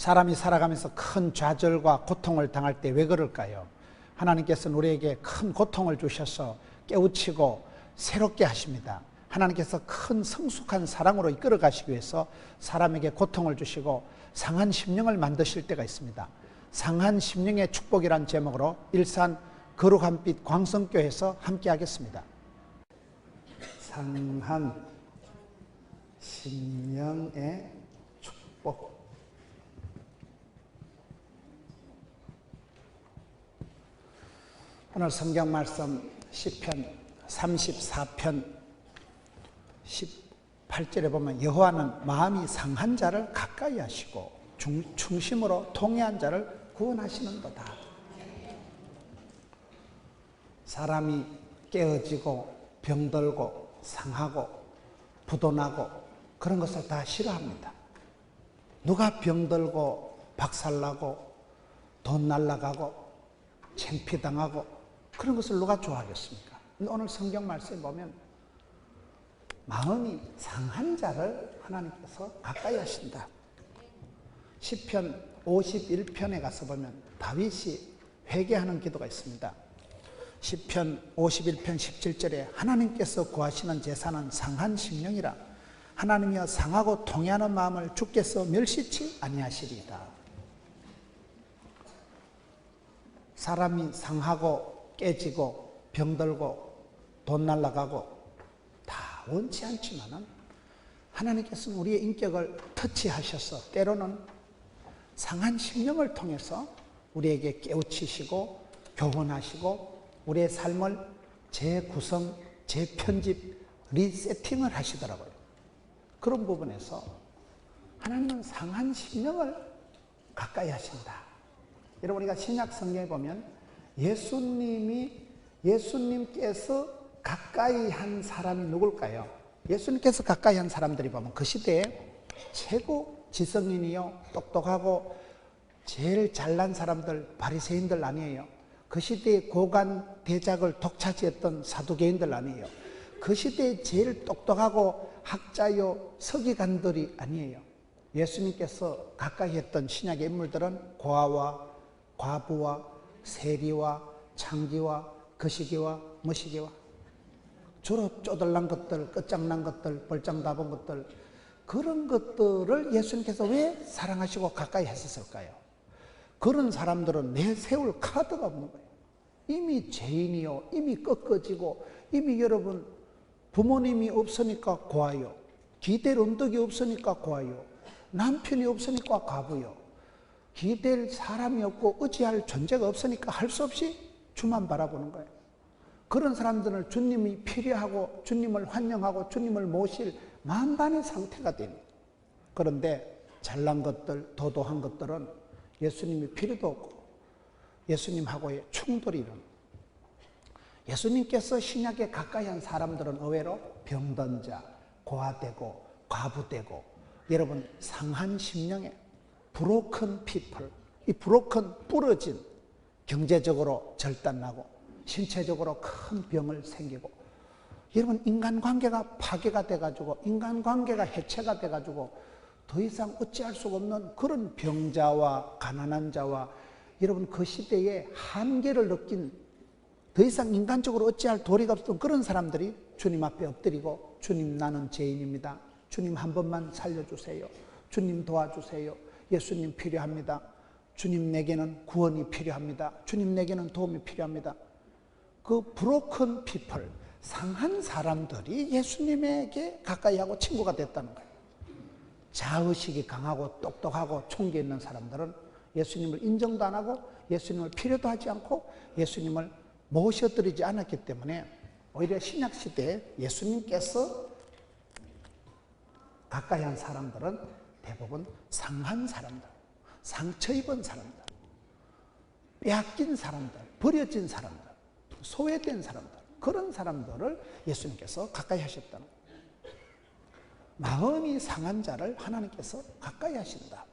사람이 살아가면서 큰 좌절과 고통을 당할 때 왜 그럴까요? 하나님께서는 우리에게 큰 고통을 주셔서 깨우치고 새롭게 하십니다. 하나님께서 큰 성숙한 사랑으로 이끌어 가시기 위해서 사람에게 고통을 주시고 상한 심령을 만드실 때가 있습니다. 상한 심령의 축복이란 제목으로 일산 거룩한빛 광성교회에서 함께 하겠습니다. 상한 심령의 축복. 오늘 성경 말씀 시편 34편 18절에 보면 여호와는 마음이 상한 자를 가까이 하시고 충심으로 통회한 자를 구원하시는도다. 사람이 깨어지고 병들고 상하고 부도나고 그런 것을 다 싫어합니다. 누가 병들고 박살나고 돈 날라가고 창피당하고 그런 것을 누가 좋아하겠습니까? 오늘 성경 말씀에 보면 마음이 상한 자를 하나님께서 가까이 하신다. 시편 51편에 가서 보면 다윗이 회개하는 기도가 있습니다. 시편 51편 17절에 하나님께서 구하시는 제사는 상한 심령이라 하나님이여 상하고 통회하는 마음을 주께서 멸시치 아니하시리이다. 사람이 상하고 깨지고 병들고 돈 날라가고 다 원치 않지만은 하나님께서는 우리의 인격을 터치하셔서 때로는 상한 심령을 통해서 우리에게 깨우치시고 교훈하시고 우리의 삶을 재구성, 재편집, 리세팅을 하시더라고요. 그런 부분에서 하나님은 상한 심령을 가까이 하신다. 여러분, 우리가 신약 성경에 보면 예수님께서 가까이 한 사람이 누굴까요? 예수님께서 가까이 한 사람들이 보면 그 시대에 최고 지성인이요, 똑똑하고 제일 잘난 사람들, 바리새인들 아니에요. 그 시대의 고관 대작을 독차지했던 사두개인들 아니에요. 그 시대에 제일 똑똑하고 학자요, 서기관들이 아니에요. 예수님께서 가까이 했던 신약의 인물들은 고아와 과부와 세리와 창기와 거시기와 머시기와 주로 쪼들난 것들, 끝장난 것들, 벌장다본 것들, 그런 것들을 예수님께서 왜 사랑하시고 가까이 하셨을까요? 그런 사람들은 내세울 카드가 없는 거예요. 이미 죄인이요, 이미 꺾어지고, 이미 여러분 부모님이 없으니까 고아요, 기댈 언덕이 없으니까 고아요, 남편이 없으니까 과부요, 기댈 사람이 없고 의지할 존재가 없으니까 할 수 없이 주만 바라보는 거예요. 그런 사람들은 주님이 필요하고 주님을 환영하고 주님을 모실 만반의 상태가 됩니다. 그런데 잘난 것들, 도도한 것들은 예수님이 필요도 없고 예수님하고의 충돌이 일어납니다. 예수님께서 신약에 가까이 한 사람들은 의외로 병든 자, 고아되고 과부되고 여러분 상한 심령에 브로큰 피플, 이 브로큰 부러진 경제적으로 절단나고 신체적으로 큰 병을 생기고 여러분 인간관계가 파괴가 돼가지고 인간관계가 해체가 돼가지고 더 이상 어찌할 수가 없는 그런 병자와 가난한 자와 여러분 그 시대에 한계를 느낀 더 이상 인간적으로 어찌할 도리가 없던 그런 사람들이 주님 앞에 엎드리고 주님 나는 죄인입니다. 주님 한 번만 살려주세요. 주님 도와주세요. 예수님 필요합니다. 주님 내게는 구원이 필요합니다. 주님 내게는 도움이 필요합니다. 그 브로큰 피플, 상한 사람들이 예수님에게 가까이 하고 친구가 됐다는 거예요. 자의식이 강하고 똑똑하고 총기 있는 사람들은 예수님을 인정도 안 하고 예수님을 필요도 하지 않고 예수님을 모셔드리지 않았기 때문에 오히려 신약시대에 예수님께서 가까이 한 사람들은 대부분 상한 사람들, 상처 입은 사람들, 빼앗긴 사람들, 버려진 사람들, 소외된 사람들, 그런 사람들을 예수님께서 가까이 하셨다는 거예요. 마음이 상한 자를 하나님께서 가까이 하신다.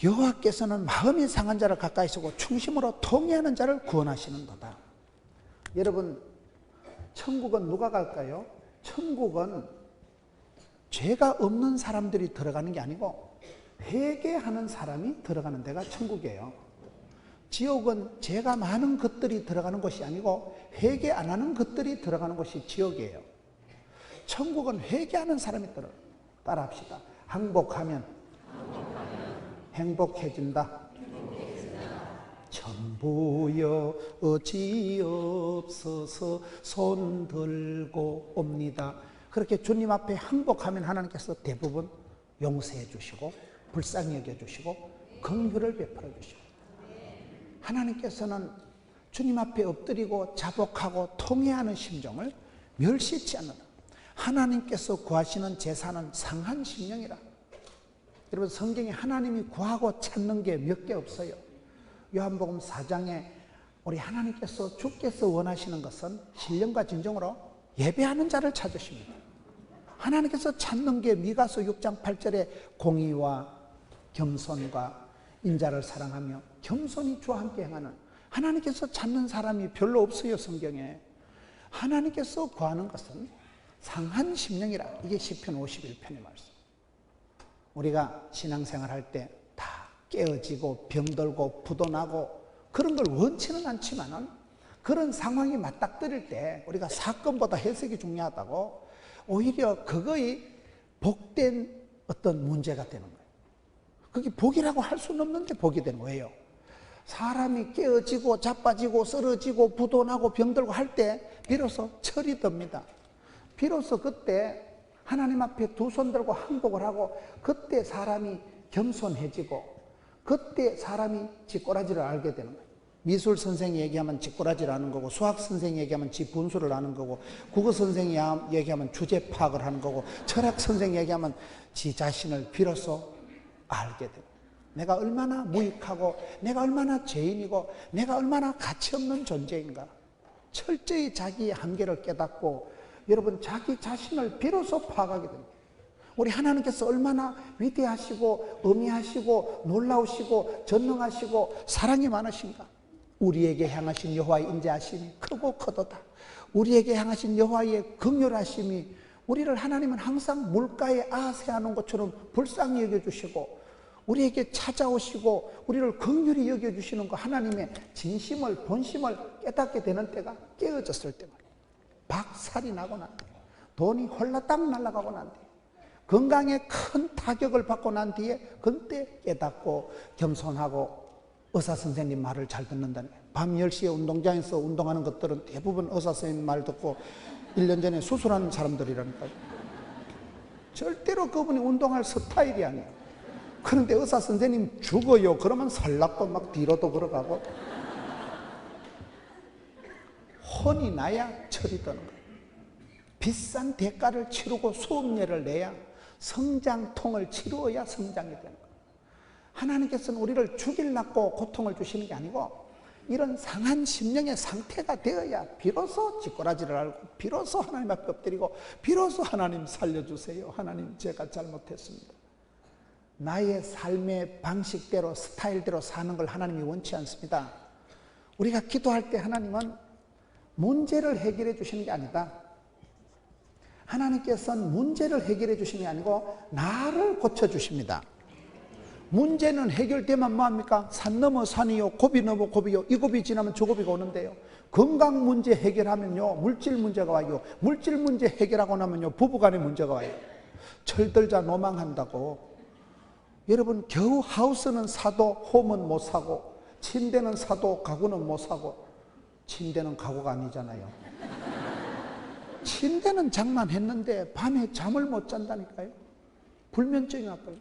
여호와께서는 마음이 상한 자를 가까이 하시고 충심으로 통회하는 자를 구원하시는도다. 여러분, 천국은 누가 갈까요? 천국은 죄가 없는 사람들이 들어가는 게 아니고 회개하는 사람이 들어가는 데가 천국이에요. 지옥은 죄가 많은 것들이 들어가는 곳이 아니고 회개 안 하는 것들이 들어가는 곳이 지옥이에요. 천국은 회개하는 사람이 따라합시다. 항복하면 행복해진다. 전부여 어찌없어서 손 들고 옵니다. 그렇게 주님 앞에 항복하면 하나님께서 대부분 용서해 주시고 불쌍히 여겨 주시고 긍휼을 베풀어 주시고, 하나님께서는 주님 앞에 엎드리고 자복하고 통회하는 심정을 멸시치 않는다. 하나님께서 구하시는 제사는 상한 심령이라. 여러분, 성경에 하나님이 구하고 찾는 게 몇 개 없어요. 요한복음 4장에 우리 하나님께서 주께서 원하시는 것은 신령과 진정으로 예배하는 자를 찾으십니다. 하나님께서 찾는 게 미가서 6장 8절에 공의와 겸손과 인자를 사랑하며 겸손히 주와 함께 행하는, 하나님께서 찾는 사람이 별로 없어요. 성경에 하나님께서 구하는 것은 상한 심령이라. 이게 시편 51편의 말씀. 우리가 신앙생활 할 때 다 깨어지고 병들고 부도나고 그런 걸 원치는 않지만은, 그런 상황이 맞닥뜨릴 때 우리가 사건보다 해석이 중요하다고, 오히려 그거의 복된 어떤 문제가 되는 거예요. 그게 복이라고 할 수는 없는데 복이 되는 거예요. 사람이 깨어지고 자빠지고 쓰러지고 부도나고 병들고 할 때 비로소 철이 듭니다. 비로소 그때 하나님 앞에 두 손 들고 항복을 하고, 그때 사람이 겸손해지고, 그때 사람이 지 꼬라지를 알게 되는 거예요. 미술 선생이 얘기하면 지 꼬라지를 아는 거고, 수학 선생이 얘기하면 지 분수를 아는 거고, 국어 선생이 얘기하면 주제 파악을 하는 거고, 철학 선생이 얘기하면 지 자신을 비로소 알게 됩니다. 내가 얼마나 무익하고, 내가 얼마나 죄인이고, 내가 얼마나 가치 없는 존재인가. 철저히 자기의 한계를 깨닫고, 여러분, 자기 자신을 비로소 파악하게 됩니다. 우리 하나님께서 얼마나 위대하시고 어미하시고 놀라우시고 전능하시고 사랑이 많으신가. 우리에게 향하신 여호와의 인자하심이 크고 크도다. 우리에게 향하신 여호와의 긍휼하심이, 우리를 하나님은 항상 물가에 아세하는 것처럼 불쌍히 여겨주시고, 우리에게 찾아오시고 우리를 긍휼히 여겨주시는 거, 하나님의 진심을 본심을 깨닫게 되는 때가, 깨어졌을 때 말이에요. 박살이 나고 난 뒤에, 돈이 홀라당 날아가고 난 뒤에, 건강에 큰 타격을 받고 난 뒤에, 그때 깨닫고 겸손하고 의사 선생님 말을 잘 듣는다는 거예요. 밤 10시에 운동장에서 운동하는 것들은 대부분 의사 선생님 말 듣고 1년 전에 수술하는 사람들이라니까요. 절대로 그분이 운동할 스타일이 아니에요. 그런데 의사 선생님 죽어요 그러면 설랍고 막 뒤로도 걸어가고, 혼이 나야 철이 드는 거예요. 비싼 대가를 치르고 수업료를 내야, 성장통을 치루어야 성장이 되는 거예요. 하나님께서는 우리를 죽이려고 고통을 주시는 게 아니고, 이런 상한 심령의 상태가 되어야 비로소 뒷꼬라지를 알고, 비로소 하나님 앞에 엎드리고, 비로소 하나님 살려주세요, 하나님 제가 잘못했습니다. 나의 삶의 방식대로 스타일대로 사는 걸 하나님이 원치 않습니다. 우리가 기도할 때 하나님은 문제를 해결해 주시는 게 아니다. 하나님께서는 문제를 해결해 주시는 게 아니고 나를 고쳐주십니다. 문제는 해결되면 뭐합니까? 산 넘어 산이요, 고비 넘어 고비요, 이 고비 지나면 저 고비가 오는데요. 건강 문제 해결하면요, 물질 문제가 와요. 물질 문제 해결하고 나면요, 부부간의 문제가 와요. 철들자 노망한다고. 여러분, 겨우 하우스는 사도 홈은 못 사고, 침대는 사도 가구는 못 사고. 침대는 가구가 아니잖아요. 침대는 장만했는데 밤에 잠을 못 잔다니까요. 불면증이 왔거든요.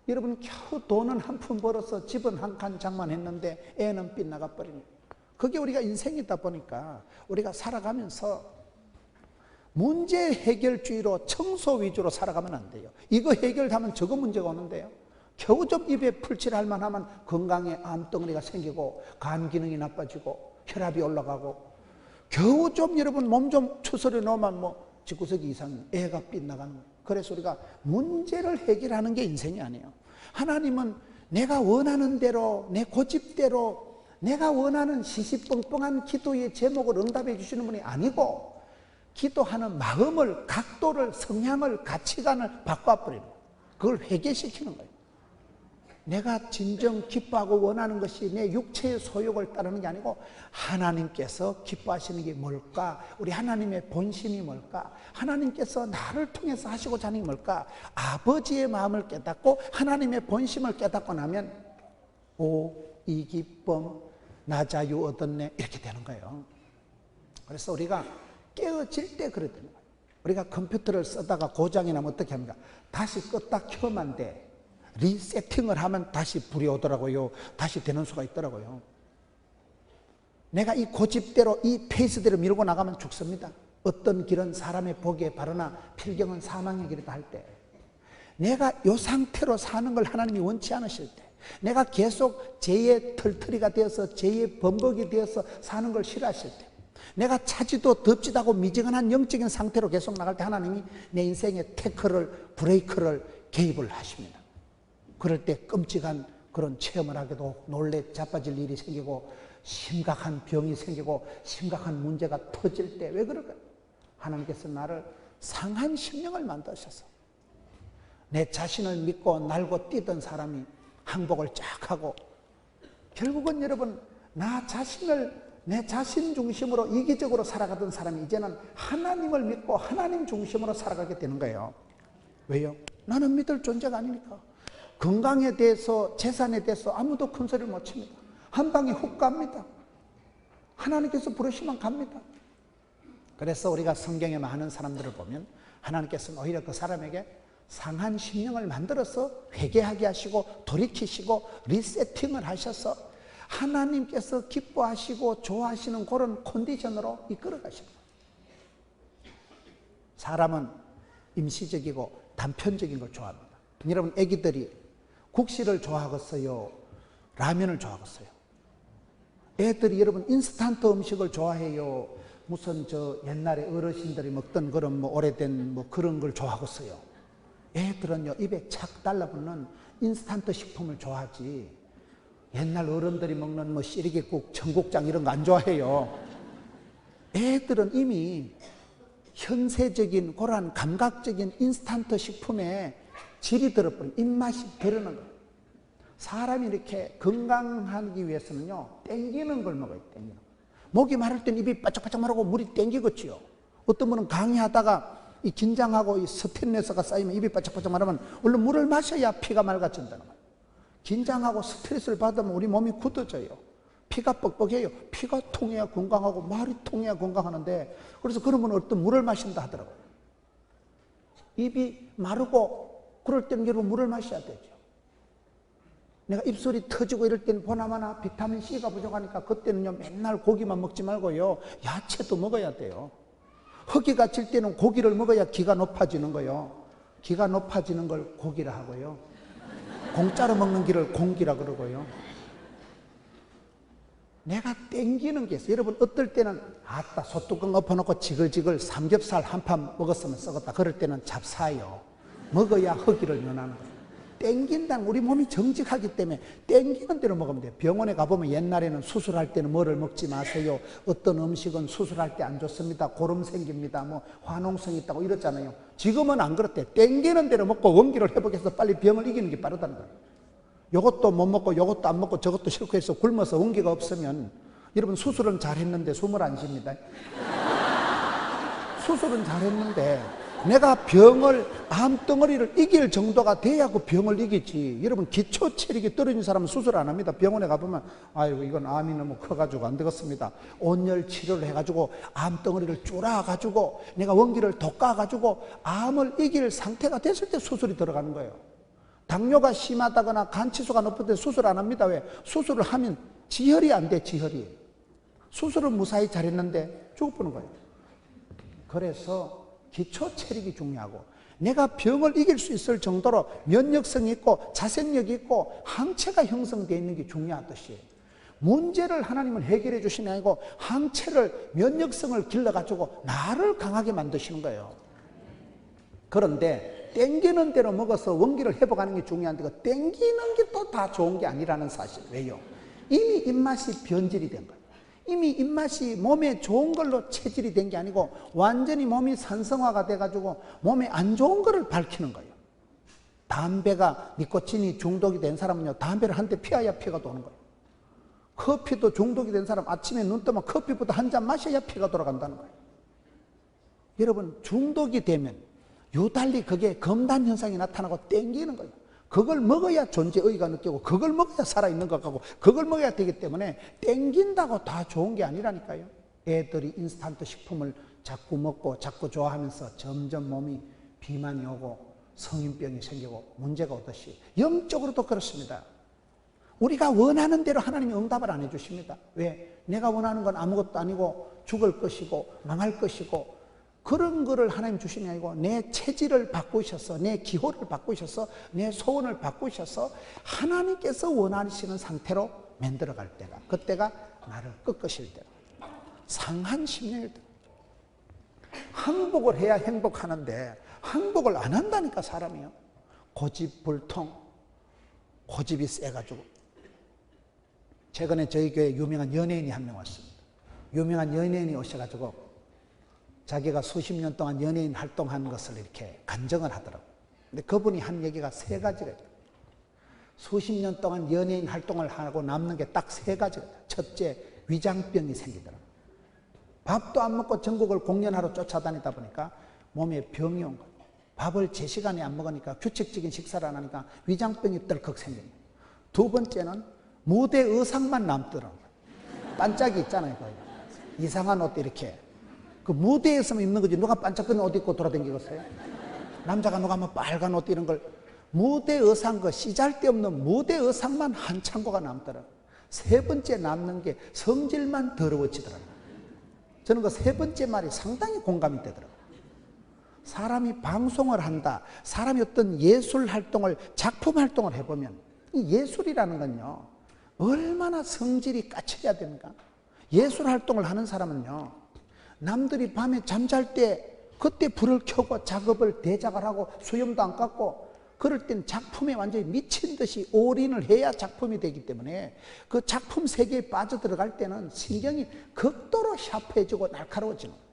여러분, 겨우 돈은 한 푼 벌어서 집은 한 칸 장만했는데 애는 빗나가 버리는 거예요. 그게 우리가 인생이다 보니까 우리가 살아가면서 문제 해결주의로 청소 위주로 살아가면 안 돼요. 이거 해결하면 저거 문제가 오는데요. 겨우 좀 입에 풀칠할 만하면 건강에 암덩어리가 생기고 간 기능이 나빠지고 혈압이 올라가고, 겨우 좀 여러분 몸 좀 추스려 놓으면 뭐 집구석이 이상해, 애가 빗나가는 거예요. 그래서 우리가 문제를 해결하는 게 인생이 아니에요. 하나님은 내가 원하는 대로, 내 고집대로, 내가 원하는 시시뻥뻥한 기도의 제목을 응답해 주시는 분이 아니고, 기도하는 마음을, 각도를, 성향을, 가치관을 바꿔버리는 거예요. 그걸 회개시키는 거예요. 내가 진정 기뻐하고 원하는 것이 내 육체의 소욕을 따르는 게 아니고 하나님께서 기뻐하시는 게 뭘까? 우리 하나님의 본심이 뭘까? 하나님께서 나를 통해서 하시고자 하는 게 뭘까? 아버지의 마음을 깨닫고 하나님의 본심을 깨닫고 나면 이 기쁨 나 자유 얻었네 이렇게 되는 거예요. 그래서 우리가 깨어질 때 그래야 되는 거예요. 우리가 컴퓨터를 쓰다가 고장이 나면 어떻게 합니까? 다시 껐다 켜면 안 돼. 리세팅을 하면 다시 불이 오더라고요. 다시 되는 수가 있더라고요. 내가 이 고집대로 이 페이스대로 밀고 나가면 죽습니다. 어떤 길은 사람의 보기에 바르나 필경은 사망의 길이다 할 때, 내가 이 상태로 사는 걸 하나님이 원치 않으실 때, 내가 계속 죄의 털터리가 되어서 죄의 범벅이 되어서 사는 걸 싫어하실 때, 내가 차지도 덥지도 않고 미지근한 영적인 상태로 계속 나갈 때 하나님이 내 인생에 태클을, 브레이크를 개입을 하십니다. 그럴 때 끔찍한 그런 체험을 하게도 놀래 자빠질 일이 생기고 심각한 병이 생기고 심각한 문제가 터질 때 왜 그럴까요? 하나님께서 나를 상한 심령을 만드셔서 내 자신을 믿고 날고 뛰던 사람이 항복을 쫙 하고 결국은 여러분 나 자신을 내 자신 중심으로 이기적으로 살아가던 사람이 이제는 하나님을 믿고 하나님 중심으로 살아가게 되는 거예요. 왜요? 나는 믿을 존재가 아니니까. 건강에 대해서 재산에 대해서 아무도 큰 소리를 못 칩니다. 한 방에 훅 갑니다. 하나님께서 부르시면 갑니다. 그래서 우리가 성경에 많은 사람들을 보면 하나님께서는 오히려 그 사람에게 상한 심령을 만들어서 회개하게 하시고 돌이키시고 리세팅을 하셔서 하나님께서 기뻐하시고 좋아하시는 그런 컨디션으로 이끌어 가십니다. 사람은 임시적이고 단편적인 걸 좋아합니다. 여러분 애기들이 국시를 좋아하겠어요? 라면을 좋아하겠어요? 애들이 여러분 인스턴트 음식을 좋아해요? 무슨 옛날에 어르신들이 먹던 그런 오래된 그런 걸 좋아하겠어요? 애들은요 입에 착 달라붙는 인스턴트 식품을 좋아하지 옛날 어른들이 먹는 시래기국, 청국장 이런 거 안 좋아해요. 애들은 이미 현세적인 그러한 감각적인 인스턴트 식품에 질이 들어버린 입맛이 들어는 거예요. 사람이 이렇게 건강하기 위해서는요 땡기는 걸 먹어요. 땡기는 거. 목이 마를 땐 입이 바짝바짝 마르고 물이 땡기겠지요. 어떤 분은 강의하다가 이 긴장하고 이 스트레스가 쌓이면 입이 바짝바짝 마르면 얼른 물을 마셔야 피가 맑아진다는 거예요. 긴장하고 스트레스를 받으면 우리 몸이 굳어져요. 피가 뻑뻑해요. 피가 통해야 건강하고 말이 통해야 건강하는데 그래서 그런 분은 어떤 물을 마신다 하더라고요. 입이 마르고 그럴 때는 여러분 물을 마셔야 되죠. 내가 입술이 터지고 이럴 때는 보나마나 비타민C가 부족하니까 그때는요 맨날 고기만 먹지 말고요 야채도 먹어야 돼요. 허기가 질 때는 고기를 먹어야 기가 높아지는 거예요. 기가 높아지는 걸 고기라 하고요. 공짜로 먹는 기를 공기라 그러고요. 내가 땡기는 게 있어요. 여러분 어떨 때는 아따 소뚜껑 엎어놓고 지글지글 삼겹살 한 판 먹었으면 썩었다. 그럴 때는 잡사요. 먹어야 허기를 면하는 거예요. 땡긴다는 우리 몸이 정직하기 때문에 땡기는 대로 먹으면 돼요. 병원에 가보면 옛날에는 수술할 때는 뭐를 먹지 마세요. 어떤 음식은 수술할 때 안 좋습니다. 고름 생깁니다. 화농성이 있다고 이랬잖아요. 지금은 안 그렇대. 땡기는 대로 먹고 원기를 회복해서 빨리 병을 이기는 게 빠르다는 거예요. 요것도 못 먹고 요것도 안 먹고 저것도 싫고 해서 굶어서 원기가 없으면 여러분 수술은 잘했는데 숨을 안 쉽니다. 수술은 잘했는데 내가 암덩어리를 이길 정도가 돼야 그 병을 이기지. 여러분 기초 체력이 떨어진 사람은 수술 안 합니다. 병원에 가보면 아이고 이건 암이 너무 커가지고 안 되겠습니다. 온열 치료를 해가지고 암덩어리를 쪼라가지고 내가 원기를 돋가가지고 암을 이길 상태가 됐을 때 수술이 들어가는 거예요. 당뇨가 심하다거나 간치수가 높을 때 수술 안 합니다. 왜? 수술을 하면 지혈이 안 돼. 지혈이. 수술을 무사히 잘했는데 죽어버리는 거예요. 그래서 기초 체력이 중요하고 내가 병을 이길 수 있을 정도로 면역성이 있고 자생력이 있고 항체가 형성되어 있는 게 중요하듯이 문제를 하나님은 해결해 주시는 게 아니고 항체를 면역성을 길러가지고 나를 강하게 만드시는 거예요. 그런데 땡기는 대로 먹어서 원기를 회복하는 게 중요한데 그 땡기는 게 또 다 좋은 게 아니라는 사실. 왜요? 이미 입맛이 변질이 된 거예요. 이미 입맛이 몸에 좋은 걸로 체질이 된 게 아니고 완전히 몸이 산성화가 돼가지고 몸에 안 좋은 거를 밝히는 거예요. 담배가 니코틴이 중독이 된 사람은요, 담배를 한 대 피워야 피가 도는 거예요. 커피도 중독이 된 사람 아침에 눈 뜨면 커피부터 한 잔 마셔야 피가 돌아간다는 거예요. 여러분, 중독이 되면 유달리 그게 검단 현상이 나타나고 땡기는 거예요. 그걸 먹어야 존재의의가 느끼고 그걸 먹어야 살아있는 것 같고 그걸 먹어야 되기 때문에 땡긴다고 다 좋은 게 아니라니까요. 애들이 인스턴트 식품을 자꾸 먹고 자꾸 좋아하면서 점점 몸이 비만이 오고 성인병이 생기고 문제가 오듯이 영적으로도 그렇습니다. 우리가 원하는 대로 하나님이 응답을 안 해주십니다. 왜? 내가 원하는 건 아무것도 아니고 죽을 것이고 망할 것이고 그런 거를 하나님 주시는 게 아니고 내 체질을 바꾸셔서 내 기호를 바꾸셔서 내 소원을 바꾸셔서 하나님께서 원하시는 상태로 만들어갈 때가, 그때가 나를 꺾으실 때가, 상한 심령일 때. 항복을 해야 행복하는데 항복을 안 한다니까 사람이요. 고집불통, 고집이 세가지고. 최근에 저희 교회에 유명한 연예인이 한 명 왔습니다. 유명한 연예인이 오셔가지고 자기가 수십 년 동안 연예인 활동한 것을 이렇게 간증을 하더라고요. 근데 그분이 한 얘기가 세 가지가 있어요. 수십 년 동안 연예인 활동을 하고 남는 게 딱 세 가지가 있어요. 첫째, 위장병이 생기더라고요. 밥도 안 먹고 전국을 공연하러 쫓아다니다 보니까 몸에 병이 온 거예요. 밥을 제 시간에 안 먹으니까 규칙적인 식사를 안 하니까 위장병이 떨컥 생깁니다. 두 번째는 무대 의상만 남더라고요. 반짝이 있잖아요. 거기. 이상한 옷 이렇게. 그 무대에서만 입는 거지 누가 반짝거리는 옷 입고 돌아다니겠어요? 남자가 누가 뭐 빨간 옷 이런 걸. 무대 의상, 그 씨잘데없는 무대 의상만 한 창고가 남더라고요. 세 번째 남는 게 성질만 더러워지더라고요. 저는 그 세 번째 말이 상당히 공감이 되더라고요. 사람이 방송을 한다, 사람이 어떤 예술 활동을, 작품 활동을 해보면 이 예술이라는 건요 얼마나 성질이 까칠해야 됩니까? 예술 활동을 하는 사람은요 남들이 밤에 잠잘 때 그때 불을 켜고 작업을 대작을 하고 수염도 안 깎고 그럴 땐 작품에 완전히 미친 듯이 올인을 해야 작품이 되기 때문에 그 작품 세계에 빠져들어갈 때는 신경이 극도로 샤프해지고 날카로워지는 거예요.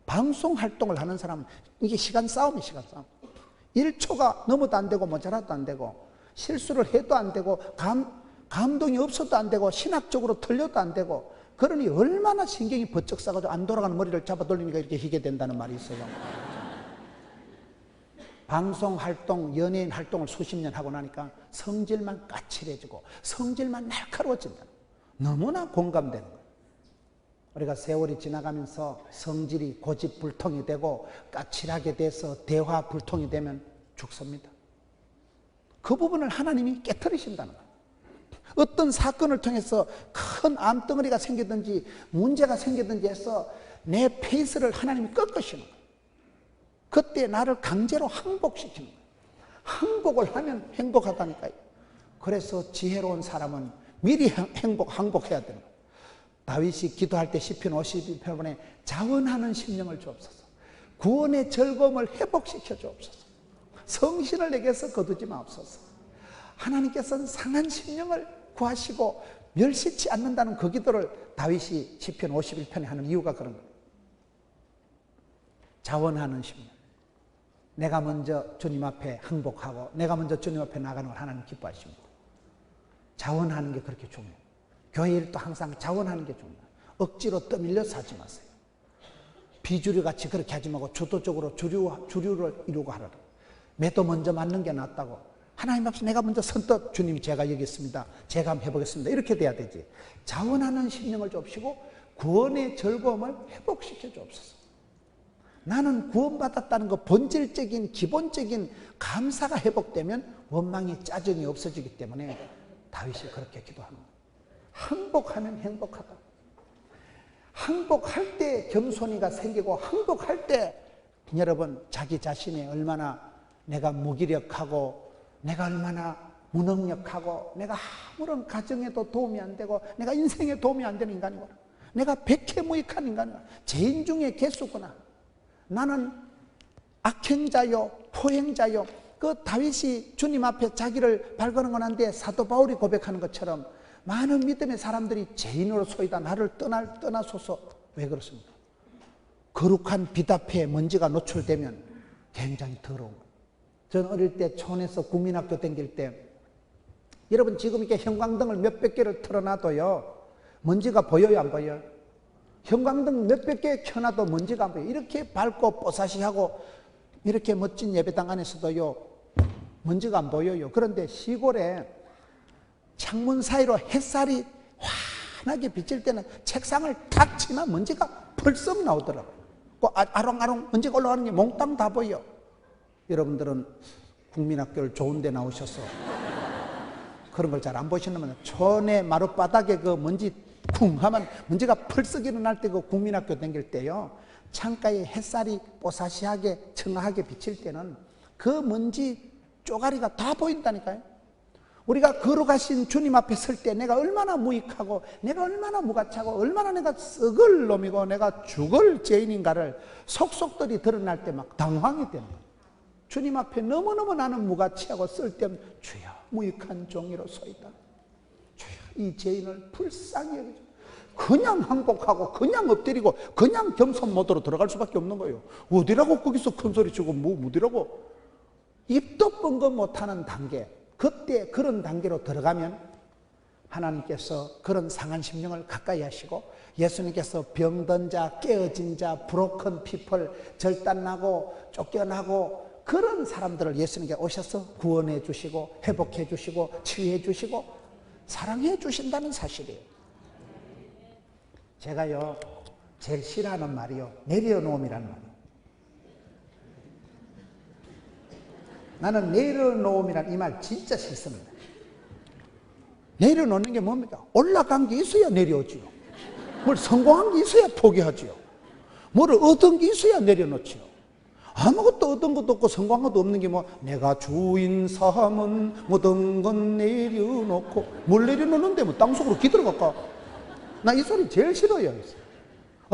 방송 활동을 하는 사람은 이게 시간 싸움이에요. 시간 싸움. 1초가 넘어도 안 되고 모자라도 안 되고 실수를 해도 안 되고 감동이 없어도 안 되고 신학적으로 틀려도 안 되고 그러니 얼마나 신경이 번쩍 싸가지고 안 돌아가는 머리를 잡아 돌리니까 이렇게 희게 된다는 말이 있어요. 방송 활동, 연예인 활동을 수십 년 하고 나니까 성질만 까칠해지고 성질만 날카로워진다. 너무나 공감되는 거예요. 우리가 세월이 지나가면서 성질이 고집불통이 되고 까칠하게 돼서 대화불통이 되면 죽습니다. 그 부분을 하나님이 깨트리신다는 거예요. 어떤 사건을 통해서 큰 암덩어리가 생기든지 문제가 생기든지 해서 내 페이스를 하나님이 꺾으시는 거예요. 그때 나를 강제로 항복시키는 거예요. 항복을 하면 행복하다니까요. 그래서 지혜로운 사람은 미리 항복해야 되는 거예요. 다윗이 기도할 때 시편 52편에 자원하는 심령을 주옵소서. 구원의 즐거움을 회복시켜 주옵소서. 성신을 내게서 거두지 마옵소서. 하나님께서는 상한 심령을 구하시고 멸시치 않는다는 그 기도를 다윗이 시편 51편에 하는 이유가 그런 거예요. 자원하는 심령. 내가 먼저 주님 앞에 항복하고 내가 먼저 주님 앞에 나가는 걸 하나님 기뻐하십니다. 자원하는 게 그렇게 중요해요. 교회 일도 항상 자원하는 게 중요해요. 억지로 떠밀려서 하지 마세요. 비주류같이 그렇게 하지 말고 주도적으로 주류를 이루고 하라. 매도 먼저 맞는 게 낫다고. 하나님 앞에서 내가 먼저 선뜻 주님 제가 여기 있습니다. 제가 한번 해보겠습니다. 이렇게 돼야 되지. 자원하는 심령을 줍시고 구원의 즐거움을 회복시켜 주옵소서. 나는 구원받았다는 거 본질적인 기본적인 감사가 회복되면 원망이 짜증이 없어지기 때문에 다윗이 그렇게 기도하는 거예요. 항복하면 행복하다. 항복할 때 겸손이가 생기고 항복할 때 여러분 자기 자신이 얼마나 내가 무기력하고 내가 얼마나 무능력하고 내가 아무런 가정에도 도움이 안 되고 내가 인생에 도움이 안 되는 인간이구나. 내가 백해무익한 인간이구나. 죄인 중에 개수구나. 나는 악행자요 포행자요. 그 다윗이 주님 앞에 자기를 발견한 건 한데 사도 바울이 고백하는 것처럼 많은 믿음의 사람들이 죄인으로소이다 나를 떠나소서. 왜 그렇습니까? 거룩한 빛 앞에 먼지가 노출되면 굉장히 더러운 거예요. 전 어릴 때 촌에서 국민학교 다닐 때 여러분 지금 이렇게 형광등을 몇백 개를 틀어놔도요 먼지가 보여요 안 보여요? 형광등 몇백 개 켜놔도 먼지가 안 보여요. 이렇게 밝고 뽀사시하고 이렇게 멋진 예배당 안에서도요 먼지가 안 보여요. 그런데 시골에 창문 사이로 햇살이 환하게 비칠 때는 책상을 탁 치면 먼지가 벌썩 나오더라고요. 아롱아롱 먼지가 올라가는 게 몽땅 다 보여. 여러분들은 국민학교를 좋은 데 나오셔서 그런 걸 잘 안 보시는 촌의 마룻바닥에 그 먼지 쿵 하면 먼지가 펄썩 일어날 때 그 국민학교 다닐 때요 창가에 햇살이 뽀사시하게 청아하게 비칠 때는 그 먼지 쪼가리가 다 보인다니까요. 우리가 걸어가신 주님 앞에 설 때 내가 얼마나 무익하고 내가 얼마나 무가차고 얼마나 내가 썩을 놈이고 내가 죽을 죄인인가를 속속들이 드러날 때 막 당황이 되는 거예요. 주님 앞에 너무너무 나는 무가치하고 쓸데없는 주여 무익한 종이로 서있다. 주여 이 죄인을 불쌍히 여기죠. 그냥 항복하고 그냥 엎드리고 그냥 겸손 모드로 들어갈 수밖에 없는 거예요. 어디라고 거기서 큰소리 치고 어디라고 입도 뻥긋 못하는 단계. 그때 그런 단계로 들어가면 하나님께서 그런 상한 심령을 가까이 하시고 예수님께서 병든 자, 깨어진 자, 브로큰 피플, 절단나고 쫓겨나고 그런 사람들을 예수님께 오셔서 구원해 주시고 회복해 주시고 치유해 주시고 사랑해 주신다는 사실이에요. 제가요 제일 싫어하는 말이요 내려놓음이라는 말이에요. 나는 내려놓음이란 이 말 진짜 싫습니다. 내려놓는 게 뭡니까? 올라간 게 있어야 내려오지요. 뭘 성공한 게 있어야 포기하지요. 뭐를 얻은 게 있어야 내려놓지요. 아무것도 얻은 것도 없고 성공한 것도 없는 게 뭐 내가 주인 삼은 모든 건 내려놓고 뭘 내려놓는데 뭐 땅속으로 기들어갈까? 나 이 소리 제일 싫어요.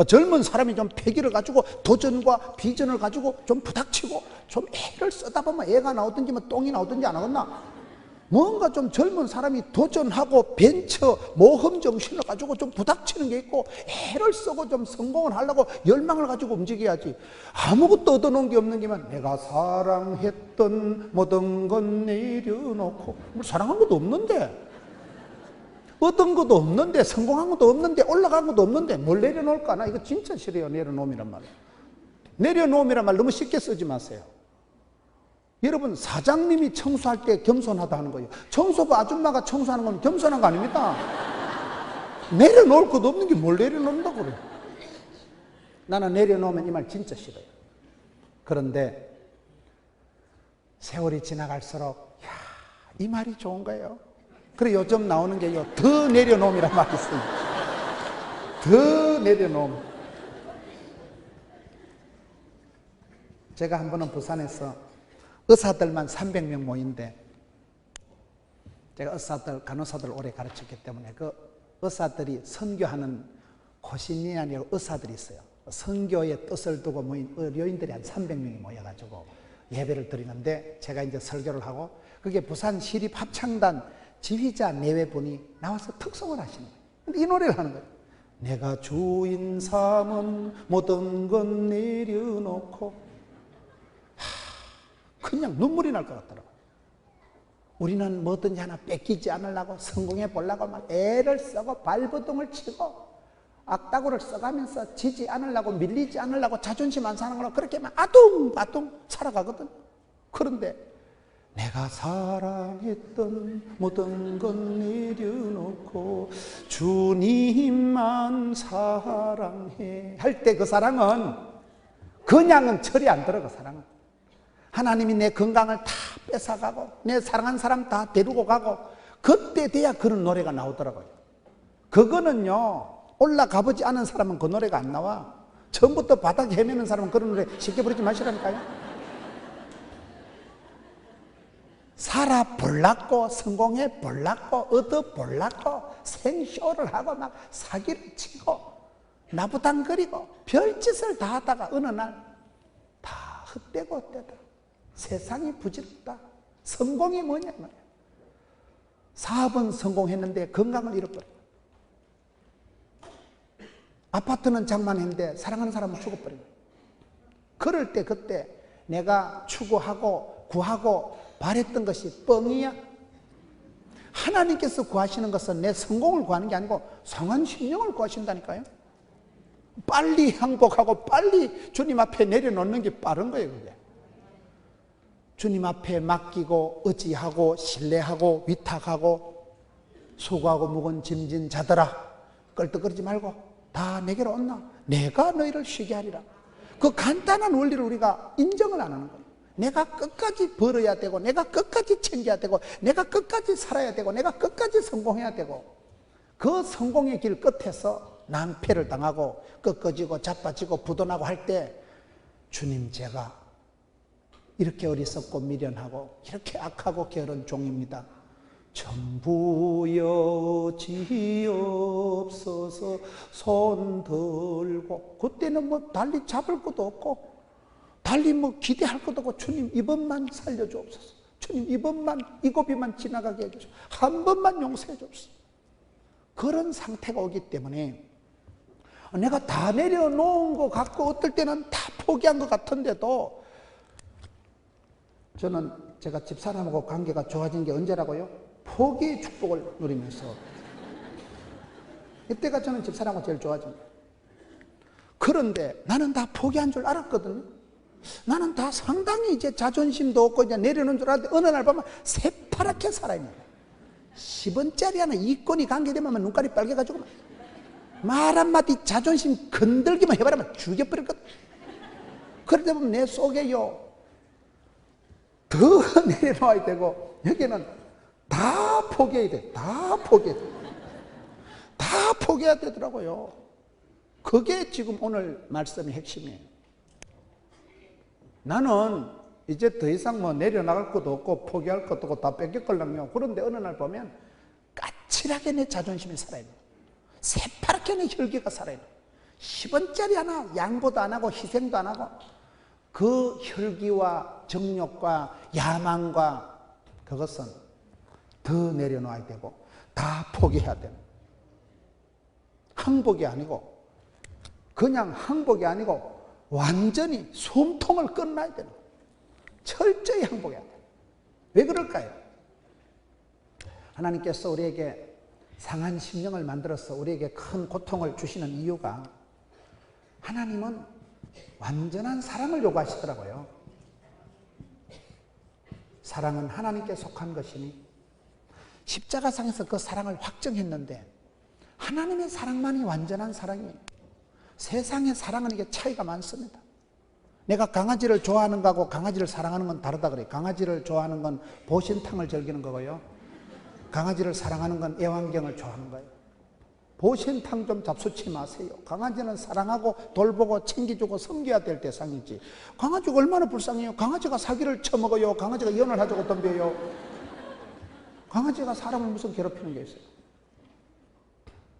젊은 사람이 좀 패기를 가지고 도전과 비전을 가지고 좀 부닥치고 좀 애를 쓰다 보면 애가 나오든지 뭐 똥이 나오든지 안 하겠나? 뭔가 좀 젊은 사람이 도전하고 벤처 모험 정신을 가지고 좀 부닥치는 게 있고 애를 쓰고 좀 성공을 하려고 열망을 가지고 움직여야지. 아무것도 얻어놓은 게 없는 게만 내가 사랑했던 모든 건 내려놓고 뭐 사랑한 것도 없는데 얻은 것도 없는데 성공한 것도 없는데 올라간 것도 없는데 뭘 내려놓을까? 나 이거 진짜 싫어요. 내려놓음이란 말. 내려놓음이란 말 너무 쉽게 쓰지 마세요. 여러분 사장님이 청소할 때 겸손하다 하는 거예요. 청소부 아줌마가 청소하는 건 겸손한 거 아닙니다. 내려놓을 것도 없는 게 뭘 내려놓는다고 그래요. 나는 내려놓으면 이 말 진짜 싫어요. 그런데 세월이 지나갈수록 이 말이 좋은 거예요. 그래 요즘 나오는 게요 더 내려놓음이란 말이 있어요. 더 내려놓음. 제가 한 번은 부산에서 의사들만 300명 모인데 제가 의사들 간호사들 오래 가르쳤기 때문에 그 의사들이 선교하는 고신이라는 의사들이 있어요. 선교의 뜻을 두고 모인 의료인들이 한 300명이 모여가지고 예배를 드리는데 제가 이제 설교를 하고 그게 부산 시립합창단 지휘자 내외분이 나와서 특송을 하시는 거예요. 근데 이 노래를 하는 거예요. 내가 주인 삼은 모든 건 내려놓고 그냥 눈물이 날 것 같더라고요. 우리는 뭐든지 하나 뺏기지 않으려고 성공해 보려고 막 애를 쓰고 발버둥을 치고 악다구를 써가면서 지지 않으려고 밀리지 않으려고 자존심 안 사는 걸로 그렇게 막 아둥바둥 살아가거든. 그런데 내가 사랑했던 모든 건 내려놓고 주님만 사랑해 할 때 그 사랑은 그냥은 철이 안 들어. 그 사랑은 하나님이 내 건강을 다 뺏어가고 내 사랑한 사람 다 데리고 가고 그때 돼야 그런 노래가 나오더라고요. 그거는요 올라가보지 않은 사람은 그 노래가 안 나와. 처음부터 바닥에 헤매는 사람은 그런 노래 쉽게 부르지 마시라니까요. 살아볼랐고 성공해볼랐고 얻어볼랐고 생쇼를 하고 막 사기를 치고 나부당거리고 별짓을 다 하다가 어느 날 다 헛되고 헛되다. 세상이 부질없다. 성공이 뭐냐 말이야. 사업은 성공했는데 건강을 잃어버려. 아파트는 장만했는데 사랑하는 사람은 죽어버려. 그럴 때 그때 내가 추구하고 구하고 바랬던 것이 뻥이야? 하나님께서 구하시는 것은 내 성공을 구하는 게 아니고 성한 심령을 구하신다니까요. 빨리 항복하고 빨리 주님 앞에 내려놓는 게 빠른 거예요. 그게. 주님 앞에 맡기고 의지하고 신뢰하고 위탁하고 수고하고 무거운 짐진 자들아 껄떡거리지 말고 다 내게로 온나 내가 너희를 쉬게 하리라. 그 간단한 원리를 우리가 인정을 안 하는 거예요. 내가 끝까지 벌어야 되고 내가 끝까지 챙겨야 되고 내가 끝까지 살아야 되고 내가 끝까지 성공해야 되고 그 성공의 길 끝에서 낭패를 당하고 꺾어지고 자빠지고 부도나고 할 때 주님 제가 이렇게 어리석고 미련하고 이렇게 악하고 게으른 종입니다. 전부여 지옵소서 손 들고 그때는 뭐 달리 잡을 것도 없고 달리 뭐 기대할 것도 없고 주님 이번만 살려주옵소서. 주님 이번만 이 고비만 지나가게 해주옵소서. 한 번만 용서해 주옵소서. 그런 상태가 오기 때문에 내가 다 내려놓은 것 같고 어떨 때는 다 포기한 것 같은데도 저는 제가 집사람하고 관계가 좋아진 게 언제라고요? 포기의 축복을 누리면서 이때가 저는 집사람하고 제일 좋아진 거예요. 그런데 나는 다 포기한 줄 알았거든요. 나는 다 상당히 이제 자존심도 없고 이제 내려놓은 줄 알았는데 어느 날 보면 새파랗게 살아있는 거예요. 10원짜리 하나 이권이 관계되면 눈깔이 빨개가지고 말 한마디 자존심 건들기만 해봐라면 죽여버렸거든. 그러다 보면 내 속에요 더 내려놔야 되고 여기는 다 포기해야 돼. 다 포기해야 돼. 다 포기해야 되더라고요. 그게 지금 오늘 말씀의 핵심이에요. 나는 이제 더 이상 뭐 내려나갈 것도 없고 포기할 것도 없고 다 뺏겼걸랑요. 그런데 어느 날 보면 까칠하게 내 자존심이 살아있는 거예요. 새파랗게 내 혈기가 살아있는 거예요. 10원짜리 하나 양보도 안 하고 희생도 안 하고 그 혈기와 정욕과 야망과 그것은 더 내려놔야 되고 다 포기해야 되는 항복이 아니고 그냥 항복이 아니고 완전히 숨통을 끊어야 되는 거예요. 철저히 항복해야 돼요. 왜 그럴까요? 하나님께서 우리에게 상한 심령을 만들어서 우리에게 큰 고통을 주시는 이유가 하나님은 완전한 사랑을 요구하시더라고요. 사랑은 하나님께 속한 것이니 십자가상에서 그 사랑을 확정했는데 하나님의 사랑만이 완전한 사랑이에요. 세상의 사랑은 이게 차이가 많습니다. 내가 강아지를 좋아하는 거하고 강아지를 사랑하는 건 다르다 그래요. 강아지를 좋아하는 건 보신탕을 즐기는 거고요. 강아지를 사랑하는 건 애완경을 좋아하는 거예요. 보신탕 좀 잡수치 마세요. 강아지는 사랑하고 돌보고 챙겨주고 섬겨야 될 대상이지. 강아지가 얼마나 불쌍해요. 강아지가 사기를 쳐먹어요. 강아지가 연을 하자고 덤벼요. 강아지가 사람을 무슨 괴롭히는 게 있어요.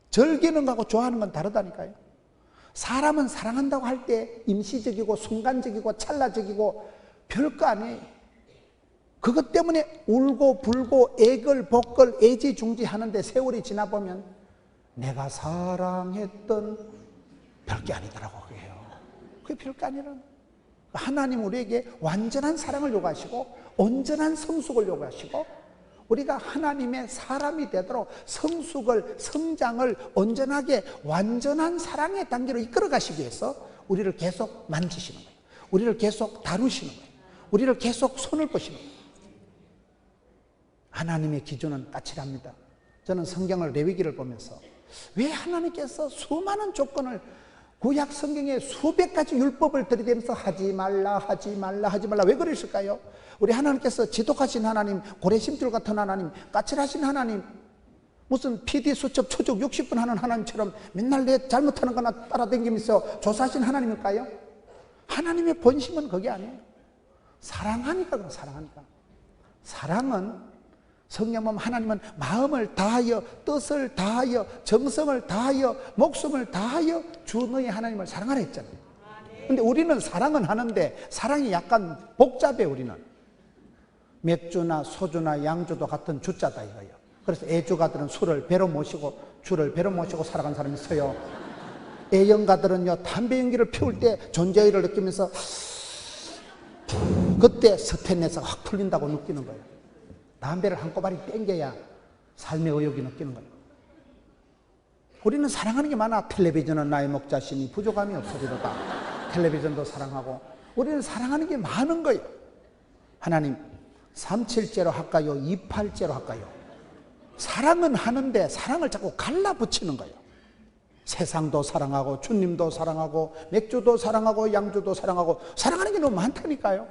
즐기는 거하고 좋아하는 건 다르다니까요. 사람은 사랑한다고 할 때 임시적이고 순간적이고 찰나적이고 별거 아니에요. 그것 때문에 울고 불고 애걸복걸 애지중지하는데 세월이 지나보면 내가 사랑했던 별게 아니더라고. 그게 별게 아니라는. 하나님 우리에게 완전한 사랑을 요구하시고 온전한 성숙을 요구하시고 우리가 하나님의 사람이 되도록 성숙을 성장을 온전하게 완전한 사랑의 단계로 이끌어 가시기 위해서 우리를 계속 만지시는 거예요. 우리를 계속 다루시는 거예요. 우리를 계속 손을 뻗시는 거예요. 하나님의 기준은 까칠합니다. 저는 성경을 레위기를 보면서 왜 하나님께서 수많은 조건을 구약 성경에 수백 가지 율법을 들이대면서 하지 말라 하지 말라 하지 말라 왜 그러실까요? 우리 하나님께서 지독하신 하나님, 고래심줄 같은 하나님, 까칠하신 하나님, 무슨 PD 수첩 초적 60분 하는 하나님처럼 맨날 내 잘못하는 거나 따라다니면서 조사하신 하나님일까요? 하나님의 본심은 그게 아니에요. 사랑하니까 그럼 사랑하니까. 사랑은 성경 보면 하나님은 마음을 다하여 뜻을 다하여 정성을 다하여 목숨을 다하여 주 너의 하나님을 사랑하라 했잖아요. 근데 우리는 사랑은 하는데 사랑이 약간 복잡해. 우리는 맥주나 소주나 양주도 같은 주자다 이거예요. 그래서 애주가들은 술을 배로 모시고 주를 배로 모시고 살아간 사람이 있어요. 애연가들은요 담배 연기를 피울 때 존재의를 느끼면서 그때 스트레스가 확 풀린다고 느끼는 거예요. 담배를 한 꼬바리 땡겨야 삶의 의욕이 느끼는 거예요. 우리는 사랑하는 게 많아. 텔레비전은 나의 목자시니 부족함이 없으리로다. 텔레비전도 사랑하고 우리는 사랑하는 게 많은 거예요. 하나님 377째로 할까요? 287째로 할까요? 사랑은 하는데 사랑을 자꾸 갈라붙이는 거예요. 세상도 사랑하고 주님도 사랑하고 맥주도 사랑하고 양주도 사랑하고 사랑하는 게 너무 많다니까요.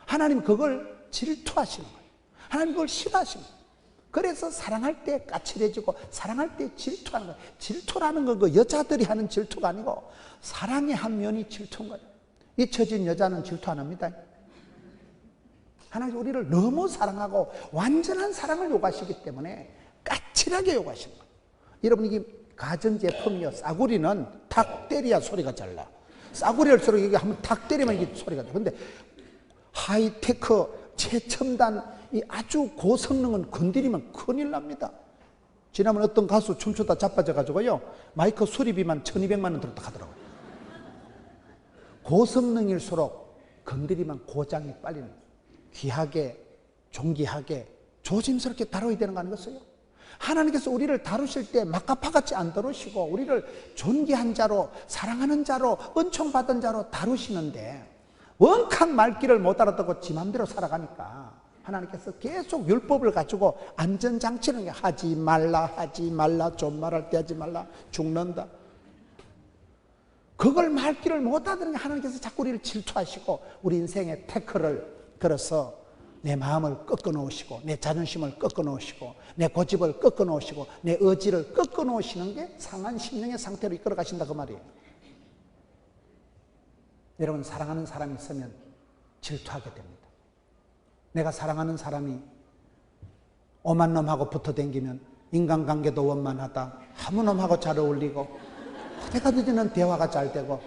하나님 그걸 질투하시는 거예요. 하나님 그걸 싫어하시는 거예요. 그래서 사랑할 때 까칠해지고 사랑할 때 질투하는 거예요. 질투라는 건 그 여자들이 하는 질투가 아니고 사랑의 한 면이 질투인 거예요. 잊혀진 여자는 질투 안 합니다. 하나님 우리를 너무 사랑하고 완전한 사랑을 요구하시기 때문에 까칠하게 요구하시는 거예요. 여러분 이게 가전제품이요. 싸구리는 탁 때려야 소리가 잘 나. 싸구리를 서로 이게 한번 탁 때리면 이게 소리가 나. 근데 하이테크 최첨단 이 아주 고성능은 건드리면 큰일 납니다. 지난번에 어떤 가수 춤추다 자빠져 가지고요 마이크 수리비만 1200만 원 들었다 하더라고요. 고성능일수록 건드리면 고장이 빨리 나요. 귀하게 존귀하게 조심스럽게 다뤄야 되는 거 아니겠어요? 하나님께서 우리를 다루실 때 막가파같이 안 다루시고 우리를 존귀한 자로 사랑하는 자로 은총받은 자로 다루시는데 원캉 말귀를 못 알아듣고 지 맘대로 살아가니까 하나님께서 계속 율법을 가지고 안전장치를 하지 말라 좀 말할 때 하지 말라 죽는다. 그걸 말귀를 못 알아듣는 하나님께서 자꾸 우리를 질투하시고 우리 인생의 태클을 걸어서 내 마음을 꺾어 놓으시고 내 자존심을 꺾어 놓으시고 내 고집을 꺾어 놓으시고 내 의지를 꺾어 놓으시는 게 상한 심령의 상태로 이끌어 가신다 그 말이에요. 여러분 사랑하는 사람이 있으면 질투하게 됩니다. 내가 사랑하는 사람이 오만 놈하고 붙어 댕기면 인간관계도 원만하다. 아무 놈하고 잘 어울리고 어디가 늦으면 대화가 잘 되고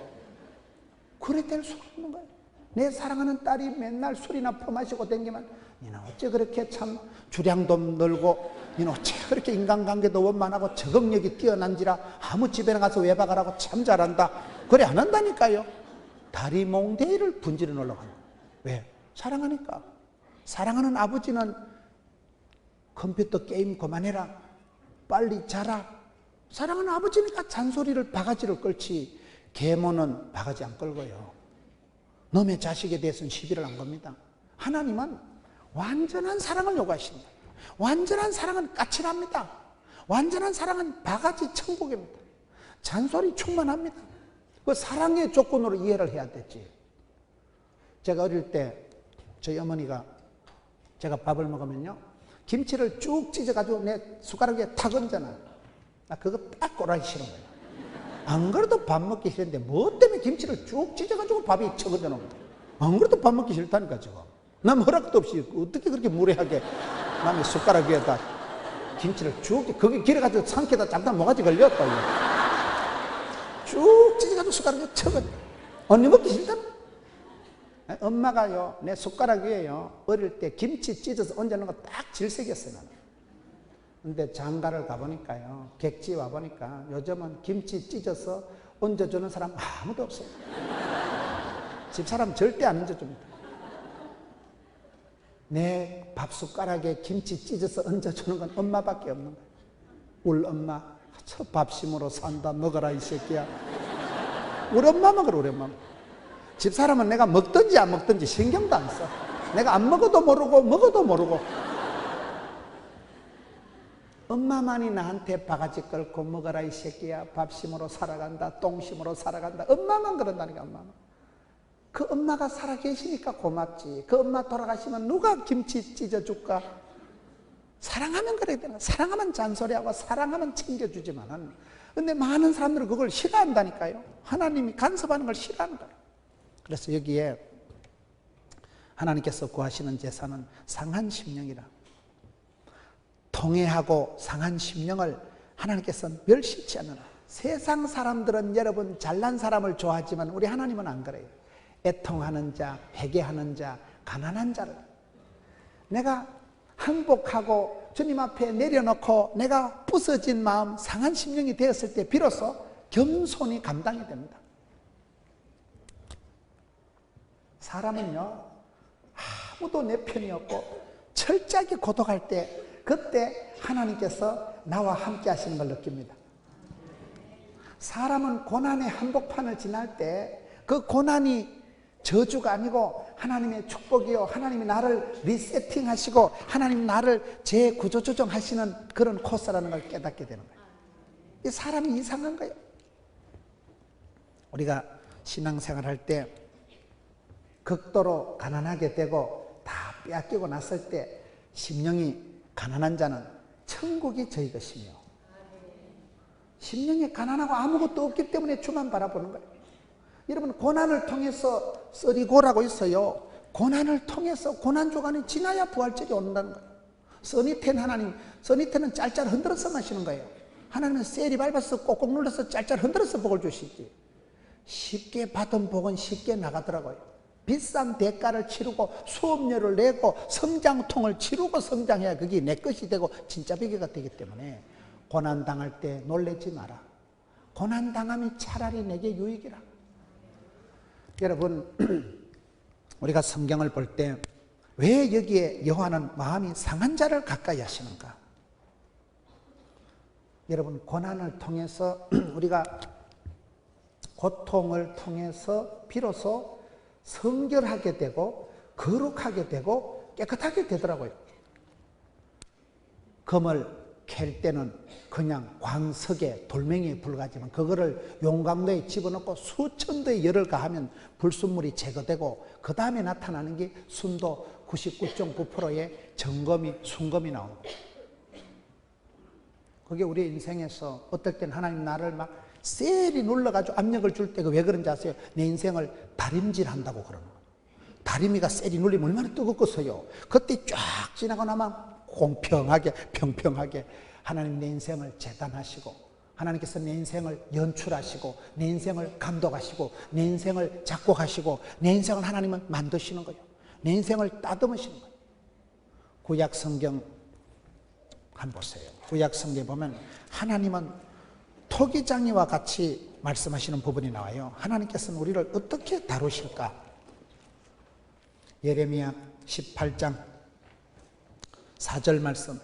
그래 될 수 없는 거예요. 내 사랑하는 딸이 맨날 술이나 퍼마시고 댕기면 니는 어째 그렇게 참 주량도 늘고 니는 어째 그렇게 인간관계도 원만하고 적응력이 뛰어난지라 아무 집에나 가서 외박을 하고 참 잘한다. 그래 안 한다니까요. 다리 몽대를 분지러 놀러 가는 거예요. 왜? 사랑하니까. 사랑하는 아버지는 컴퓨터 게임 그만해라. 빨리 자라. 사랑하는 아버지니까 잔소리를 바가지를 끌지 계모는 바가지 안 끌고요. 놈의 자식에 대해서는 시비를 안 겁니다. 하나님은 완전한 사랑을 요구하십니다. 완전한 사랑은 까칠합니다. 완전한 사랑은 바가지 천국입니다. 잔소리 충만합니다. 그 사랑의 조건으로 이해를 해야 되지. 제가 어릴 때 저희 어머니가 제가 밥을 먹으면요 김치를 쭉 찢어가지고 내 숟가락에 탁 얹어놔요. 나 그거 딱 꼬라지 싫은 거예요. 안 그래도 밥 먹기 싫은데 뭐 때문에 김치를 쭉 찢어가지고 밥이 쳐거져 놓은 거야. 안 그래도 밥 먹기 싫다니까 지금. 남 허락도 없이 어떻게 그렇게 무례하게 남의 숟가락 위에다 김치를 쭉 거기 길어가지고 상쾌에다 잠깐 모가지 걸렸다 이거. 쭉 찢어가지고 숟가락에 쳐거져. 언니 먹기 싫다. 엄마가요 내 숟가락 위에요 어릴 때 김치 찢어서 얹어놓은 거 딱 질색이었어요 나는. 근데 장가를 가보니까요 객지 와보니까 요즘은 김치 찢어서 얹어주는 사람 아무도 없어요. 집사람 절대 안 얹어줍니다. 내 밥숟가락에 김치 찢어서 얹어주는 건 엄마밖에 없는 거예요. 울 엄마 저 밥심으로 산다 먹어라 이 새끼야. 우리 엄마 먹으라 우리 엄마. 집사람은 내가 먹든지 안 먹든지 신경도 안 써. 내가 안 먹어도 모르고 먹어도 모르고 엄마만이 나한테 바가지 끌고 먹어라 이 새끼야. 밥심으로 살아간다. 똥심으로 살아간다. 엄마만 그런다니까 엄마만. 그 엄마가 살아계시니까 고맙지. 그 엄마 돌아가시면 누가 김치 찢어줄까? 사랑하면 그래야 되나? 사랑하면 잔소리하고 사랑하면 챙겨주지만은 근데 많은 사람들은 그걸 싫어한다니까요. 하나님이 간섭하는 걸 싫어하는 거예요. 그래서 여기에 하나님께서 구하시는 제사는 상한 심령이라. 통회하고 상한 심령을 하나님께서 멸시치 않는. 세상 사람들은 여러분 잘난 사람을 좋아하지만 우리 하나님은 안 그래요. 애통하는 자, 회개하는 자, 가난한 자를 내가 항복하고 주님 앞에 내려놓고 내가 부서진 마음, 상한 심령이 되었을 때 비로소 겸손히 감당이 됩니다. 사람은요 아무도 내 편이 없고 철저하게 고독할 때, 그때 하나님께서 나와 함께 하시는 걸 느낍니다. 사람은 고난의 한복판을 지날 때 그 고난이 저주가 아니고 하나님의 축복이요, 하나님이 나를 리세팅하시고 하나님이 나를 재구조조정하시는 그런 코스라는 걸 깨닫게 되는 거예요. 이 사람이 이상한 거예요. 우리가 신앙생활할 때 극도로 가난하게 되고 다 빼앗기고 났을 때 심령이 가난한 자는 천국이 저희 것이며, 심령이 가난하고 아무것도 없기 때문에 주만 바라보는 거예요. 여러분, 고난을 통해서 써리고라고 있어요. 고난을 통해서 고난주간이 지나야 부활절이 온다는 거예요. 써니텐 하나님, 써니텐은 짤짤 흔들어서 마시는 거예요. 하나님은 셀이 밟아서 꼭꼭 눌러서 짤짤 흔들어서 복을 주시지. 쉽게 받은 복은 쉽게 나가더라고요. 비싼 대가를 치르고 수업료를 내고 성장통을 치르고 성장해야 그게 내 것이 되고 진짜 비계가 되기 때문에 고난당할 때 놀라지 마라. 고난당함이 차라리 내게 유익이라. 여러분, 우리가 성경을 볼 때 왜 여기에 여호와는 마음이 상한 자를 가까이 하시는가? 여러분, 고난을 통해서 우리가 고통을 통해서 비로소 성결하게 되고 거룩하게 되고 깨끗하게 되더라고요. 금을 캘 때는 그냥 광석에 돌멩이에 불과하지만 그거를 용광로에 집어넣고 수천 도의 열을 가하면 불순물이 제거되고 그 다음에 나타나는 게 순도 99.9%의 정금이, 순금이 나옵니다. 그게 우리 인생에서 어떨 땐 하나님 나를 막 셀이 눌러가지고 압력을 줄 때가 왜 그런지 아세요? 내 인생을 다림질한다고 그러는 거예요. 다리미가 셀이 눌리면 얼마나 뜨겁겠어요. 그때 쫙 지나고 나면 공평하게, 평평하게 하나님 내 인생을 재단하시고, 하나님께서 내 인생을 연출하시고, 내 인생을 감독하시고, 내 인생을 작곡하시고, 내 인생을 하나님은 만드시는 거예요. 내 인생을 따듬으시는 거예요. 구약 성경 한번 보세요. 구약 성경에 보면 하나님은 토기장이와 같이 말씀하시는 부분이 나와요. 하나님께서는 우리를 어떻게 다루실까? 예레미야 18장 4절 말씀,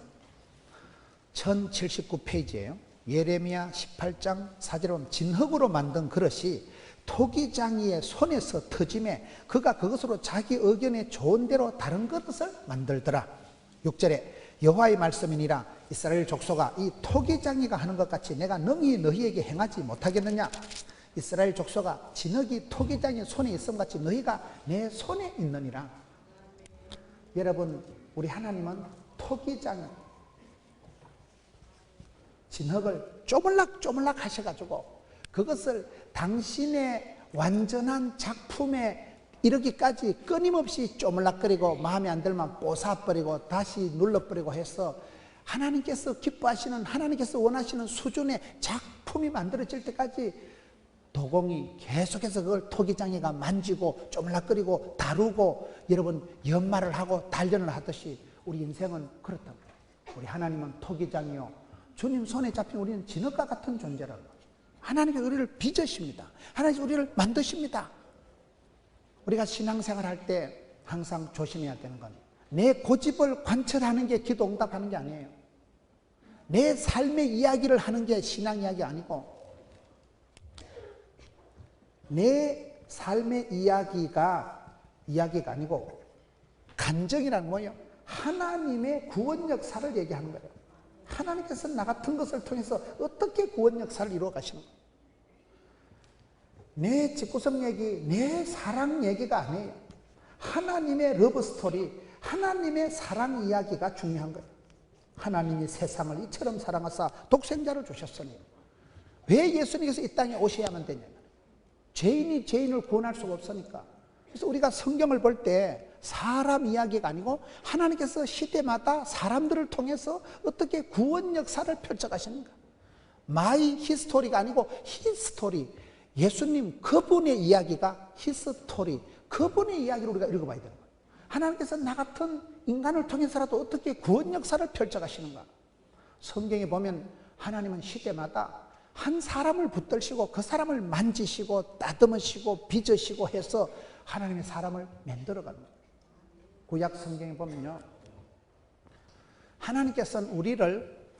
1079페이지예요. 예레미야 18장 4절에 보면 진흙으로 만든 그릇이 토기장이의 손에서 터짐에 그가 그것으로 자기 의견에 좋은 대로 다른 그릇을 만들더라. 6절에 여호와의 말씀이니라, 이스라엘 족속아, 이 토기장이가 하는 것 같이 내가 능히 너희에게 행하지 못하겠느냐? 이스라엘 족속아, 진흙이 토기장의 손에 있음 같이 너희가 내 손에 있느니라. 여러분, 우리 하나님은 토기장, 진흙을 쪼물락쪼물락 하셔가지고 그것을 당신의 완전한 작품에 이르기까지 끊임없이 쪼물락거리고 마음에 안 들면 뽀사버리고 다시 눌러버리고 해서 하나님께서 기뻐하시는, 하나님께서 원하시는 수준의 작품이 만들어질 때까지 도공이 계속해서 그걸 토기장이가 만지고 쪼물락거리고 다루고, 여러분 연말을 하고 단련을 하듯이 우리 인생은 그렇다고. 우리 하나님은 토기장이요, 주님 손에 잡힌 우리는 진흙과 같은 존재라고. 하나님께서 우리를 빚으십니다. 하나님께서 우리를 만드십니다. 우리가 신앙생활 할 때 항상 조심해야 되는 건 내 고집을 관철하는 게 기도 응답하는 게 아니에요. 내 삶의 이야기를 하는 게 신앙 이야기 아니고, 내 삶의 이야기가 아니고 간증이란 뭐예요? 하나님의 구원 역사를 얘기하는 거예요. 하나님께서 나 같은 것을 통해서 어떻게 구원 역사를 이루어 가시는 거예요. 내 집구석 얘기, 내 사랑 얘기가 아니에요. 하나님의 러브 스토리, 하나님의 사랑 이야기가 중요한 거예요. 하나님이 세상을 이처럼 사랑하사 독생자를 주셨으니 왜 예수님께서 이 땅에 오셔야만 되냐면 죄인이 죄인을 구원할 수가 없으니까. 그래서 우리가 성경을 볼 때 사람 이야기가 아니고 하나님께서 시대마다 사람들을 통해서 어떻게 구원 역사를 펼쳐가시는가. 마이 히스토리가 아니고 히스토리, 예수님 그분의 이야기가 히스토리, 그분의 이야기를 우리가 읽어봐야 되는 거예요. 하나님께서 나 같은 인간을 통해서라도 어떻게 구원 역사를 펼쳐가시는가. 성경에 보면 하나님은 시대마다 한 사람을 붙들시고 그 사람을 만지시고 따듬으시고 빚으시고 해서 하나님의 사람을 만들어가는 거예요. 구약 성경에 보면요, 하나님께서는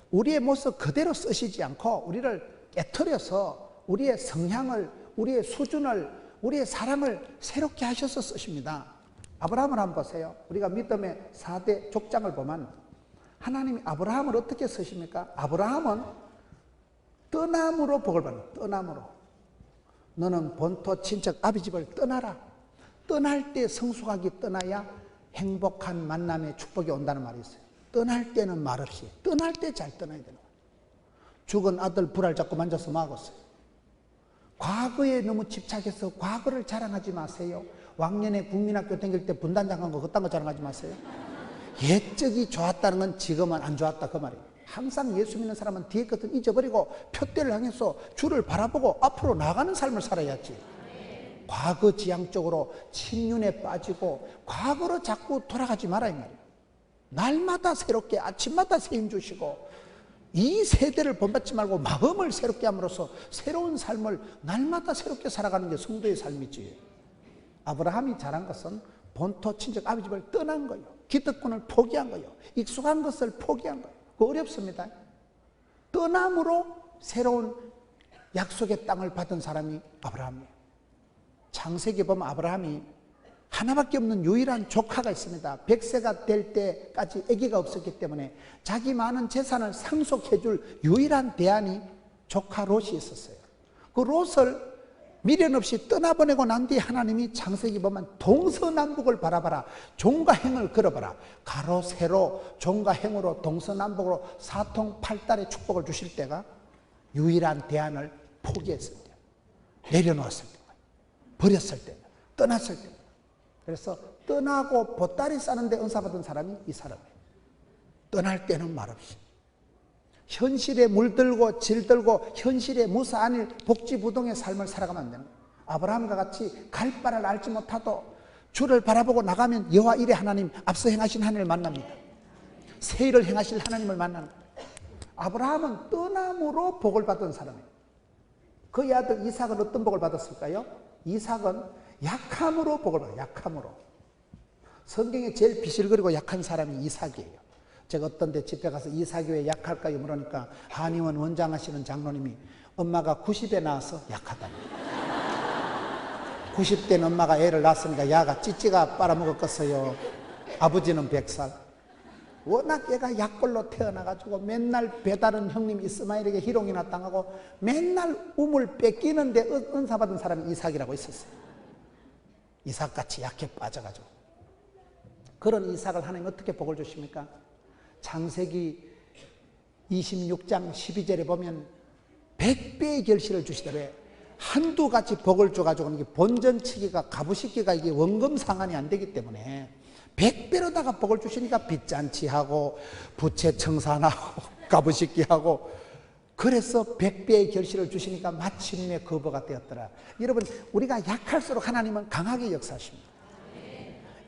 우리의 모습 그대로 쓰시지 않고 우리를 깨트려서 우리의 성향을, 우리의 수준을, 우리의 사랑을 새롭게 하셔서 쓰십니다. 아브라함을 한번 보세요. 우리가 믿음의 4대 족장을 보면 하나님이 아브라함을 어떻게 쓰십니까? 아브라함은 떠남으로 복을 받는, 떠남으로. 너는 본토 친척 아비 집을 떠나라. 떠날 때 성숙하게 떠나야 행복한 만남의 축복이 온다는 말이 있어요. 떠날 때는 말없이, 떠날 때 잘 떠나야 되는 거예요. 죽은 아들 불알 잡고 만져서 막았어요. 과거에 너무 집착해서 과거를 자랑하지 마세요. 왕년에 국민학교 다닐 때 분단장 한 거 그딴 거 자랑하지 마세요. 옛적이 좋았다는 건 지금은 안 좋았다 그 말이에요. 항상 예수 믿는 사람은 뒤에 것을 잊어버리고 표대를 향해서 주를 바라보고 앞으로 나가는 삶을 살아야지. 과거 지향적으로 침륜에 빠지고 과거로 자꾸 돌아가지 마라 이 말이에요. 날마다 새롭게 아침마다 새 힘 주시고 이 세대를 본받지 말고 마음을 새롭게 함으로써 새로운 삶을 날마다 새롭게 살아가는 게 성도의 삶이지. 아브라함이 잘한 것은 본토 친척 아비 집을 떠난 거예요. 기득권을 포기한 거예요. 익숙한 것을 포기한 거예요. 그거 어렵습니다. 떠남으로 새로운 약속의 땅을 받은 사람이 아브라함이에요. 창세기 보면 아브라함이 하나밖에 없는 유일한 조카가 있습니다. 100세가 될 때까지 아기가 없었기 때문에 자기 많은 재산을 상속해 줄 유일한 대안이 조카 롯이 있었어요. 그 롯을 미련 없이 떠나보내고 난 뒤에 하나님이 창세기 보면 동서남북을 바라봐라. 종과 행을 걸어봐라. 가로 세로 종과 행으로 동서남북으로 사통팔달의 축복을 주실 때가 유일한 대안을 포기했을 때, 내려놓았을 때, 버렸을 때, 떠났을 때. 그래서 떠나고 보따리 싸는데 은사받은 사람이 이 사람이에요. 떠날 때는 말없이. 현실에 물들고 질들고 현실에 무사한 복지부동의 삶을 살아가면 안 되는 거예요. 아브라함과 같이 갈 바를 알지 못하도 주를 바라보고 나가면 여호와 이레 하나님, 앞서 행하신 하나님을 만납니다. 새 일을 행하실 하나님을 만나는 거예요. 아브라함은 떠남으로 복을 받은 사람이에요. 그의 아들 이삭은 어떤 복을 받았을까요? 이삭은 약함으로 복을 받아요. 약함으로. 성경에 제일 비실거리고 약한 사람이 이삭이에요. 제가 어떤 데 집회 가서 이삭이 왜 약할까요? 물으니까 한의원 원장하시는 장로님이 엄마가 90에 나와서 약하다. 90대는 엄마가 애를 낳았으니까 야가 찌찌가 빨아먹었겠어요. 아버지는 100살. 워낙 얘가 약골로 태어나가지고 맨날 배다른 형님 이스마엘에게 희롱이나 당하고 맨날 우물 뺏기는데 은사받은 사람이 이삭이라고 있었어요. 이삭같이 약해 빠져가지고. 그런 이삭을 하나님 어떻게 복을 주십니까? 창세기 26장 12절에 보면 100배의 결실을 주시더래. 한두 가지 복을 줘가지고 이게 본전치기가 가부식기가 이게 원금 상환이 안 되기 때문에 100배로다가 복을 주시니까 빚잔치하고 부채 청산하고 가부식기하고 그래서 100배의 결실을 주시니까 마침내 거부가 되었더라. 여러분 우리가 약할수록 하나님은 강하게 역사하십니다.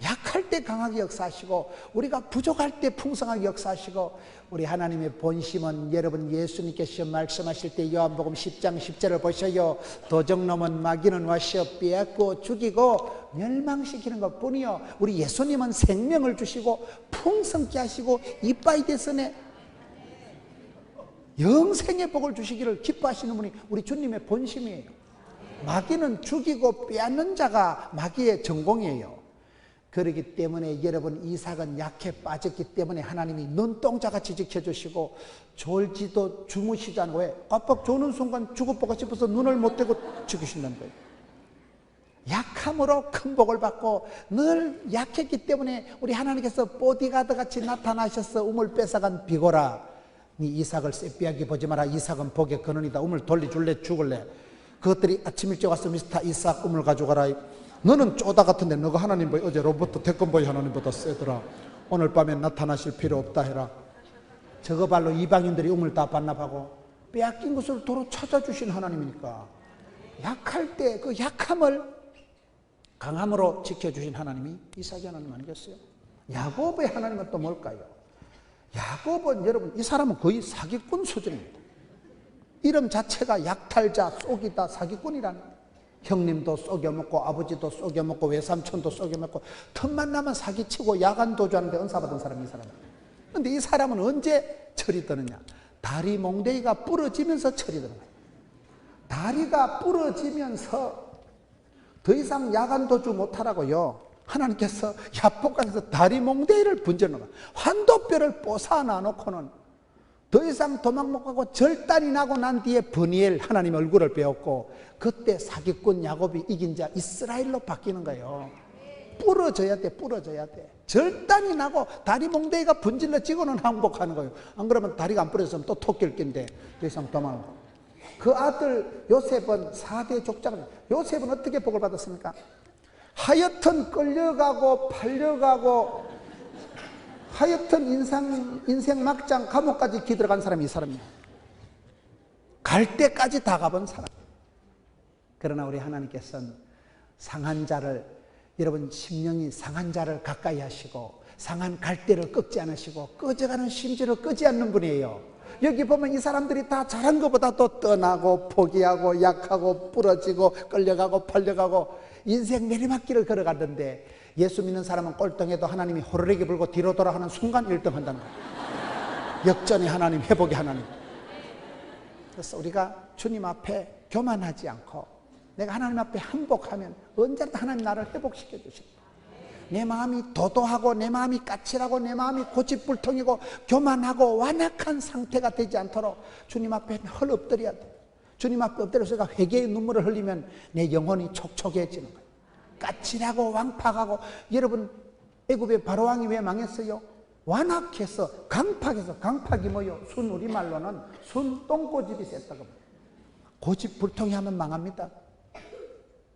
약할 때 강하게 역사하시고 우리가 부족할 때 풍성하게 역사하시고 우리 하나님의 본심은 여러분 예수님께서 말씀하실 때 요한복음 10장 10절을 보셔요. 도적놈은 마귀는 와서 빼앗고 죽이고 멸망시키는 것뿐이요 우리 예수님은 생명을 주시고 풍성케 하시고 이빠이 대선에 영생의 복을 주시기를 기뻐하시는 분이 우리 주님의 본심이에요. 마귀는 죽이고 빼앗는 자가 마귀의 전공이에요. 그렇기 때문에 여러분 이삭은 약해 빠졌기 때문에 하나님이 눈동자같이 지켜주시고 졸지도 주무시지 않고 왜? 깜빡 조는 순간 죽어보고 싶어서 눈을 못 떼고 죽으신다는 거예요. 약함으로 큰 복을 받고 늘 약했기 때문에 우리 하나님께서 보디가드같이 나타나셔서 우물 뺏어간 비고라 네 이삭을 쎄삐하게 보지 마라. 이삭은 복의 근원이다. 우물 돌려줄래 죽을래. 그것들이 아침 일찍 와서 미스터 이삭 우물 가져가라. 너는 쪼다 같은데 너가 하나님보다 어제 로봇 태권보이 하나님보다 세더라. 오늘 밤에 나타나실 필요 없다 해라. 저거 발로 이방인들이 우물 다 반납하고 빼앗긴 것을 도로 찾아주신 하나님이니까 약할 때 그 약함을 강함으로 지켜주신 하나님이 이삭의 하나님 아니겠어요? 야곱의 하나님은 또 뭘까요? 야곱은 여러분 이 사람은 거의 사기꾼 수준입니다. 이름 자체가 약탈자, 속이다, 사기꾼이라는 형님도 속여먹고 아버지도 속여먹고 외삼촌도 속여먹고 틈만 나면 사기치고 야간 도주하는데 은사받은 사람이 이 사람이에요. 그런데 이 사람은 언제 철이 드느냐? 다리 몽둥이가 부러지면서 철이 드는 거예요. 다리가 부러지면서 더 이상 야간 도주 못하라고요. 하나님께서 야복강에서 다리 몽둥이를 분져놓은 거예요. 환도뼈를 뽀사놔 놓고는 더 이상 도망 못 가고 절단이 나고 난 뒤에 브니엘 하나님 얼굴을 배웠고, 그때 사기꾼 야곱이 이긴 자 이스라엘로 바뀌는 거예요. 부러져야 돼, 부러져야 돼. 절단이 나고 다리 몽둥이가 분질러지고는 항복하는 거예요. 안 그러면 다리가 안 부러졌으면 또 토끼를 낀대. 더 이상 도망. 그 아들 요셉은 4대 족장을, 요셉은 어떻게 복을 받았습니까? 하여튼 끌려가고 팔려가고 하여튼 인생 막장 감옥까지 기들어간 사람이 이 사람이에요. 갈 때까지 다 가본 사람. 그러나 우리 하나님께서는 상한 자를, 여러분 심령이 상한 자를 가까이 하시고 상한 갈대를 꺾지 않으시고 꺼져가는 심지를 끄지 않는 분이에요. 여기 보면 이 사람들이 다 잘한 것보다 또 떠나고 포기하고 약하고 부러지고 끌려가고 팔려가고 인생 내리막길을 걸어갔는데, 예수 믿는 사람은 꼴등해도 하나님이 호루라기 불고 뒤로 돌아가는 순간 1등 한다는 거예요. 역전의 하나님, 회복의 하나님. 그래서 우리가 주님 앞에 교만하지 않고 내가 하나님 앞에 항복하면 언제라도 하나님 나를 회복시켜 주십니다. 내 마음이 도도하고 내 마음이 까칠하고 내 마음이 고집불통이고 교만하고 완악한 상태가 되지 않도록 주님 앞에 헐 엎드려야 돼요. 주님 앞에 엎드려서 제가 회개의 눈물을 흘리면 내 영혼이 촉촉해지는 거예요. 까칠하고 왕팍하고, 여러분 애굽의 바로왕이 왜 망했어요? 완악해서 강팍해서, 강팍이 뭐요? 순 우리말로는 순 똥고집이 셌다고. 고집불통이 하면 망합니다.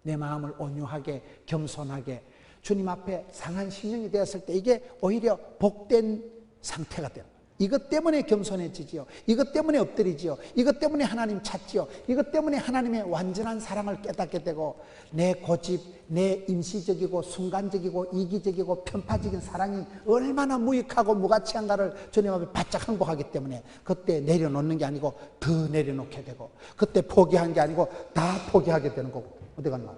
내 마음을 온유하게 겸손하게 주님 앞에 상한 심령이 되었을 때 이게 오히려 복된 상태가 돼요. 이것 때문에 겸손해지지요. 이것 때문에 엎드리지요. 이것 때문에 하나님 찾지요. 이것 때문에 하나님의 완전한 사랑을 깨닫게 되고, 내 고집, 내 임시적이고 순간적이고 이기적이고 편파적인 사랑이 얼마나 무익하고 무가치한가를 주님 앞에 바짝 항복하기 때문에 그때 내려놓는 게 아니고 더 내려놓게 되고, 그때 포기한 게 아니고 다 포기하게 되는 거고. 어디 갔나?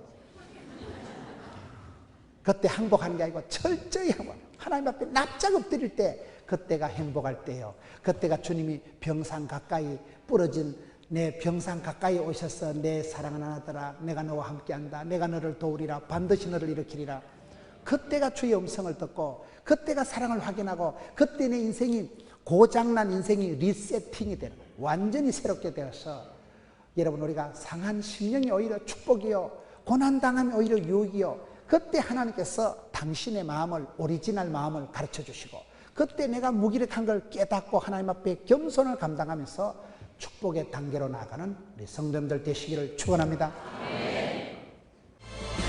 그때 항복하는 게 아니고 철저히 항복. 하나님 앞에 납작 엎드릴 때 그때가 행복할 때예요. 그때가 주님이 병상 가까이 부러진 내 병상 가까이 오셔서 내 사랑하는 아들아 내가 너와 함께한다. 내가 너를 도우리라. 반드시 너를 일으키리라. 그때가 주의 음성을 듣고 그때가 사랑을 확인하고 그때 내 인생이 고장난 인생이 리세팅이 되는 거예요. 완전히 새롭게 되어서 여러분 우리가 상한 심령이 오히려 축복이요. 고난당함이 오히려 유익이요. 그때 하나님께서 당신의 마음을 오리지널 마음을 가르쳐 주시고 그때 내가 무기력한 걸 깨닫고 하나님 앞에 겸손을 감당하면서 축복의 단계로 나아가는 우리 성도님들 되시기를 축원합니다.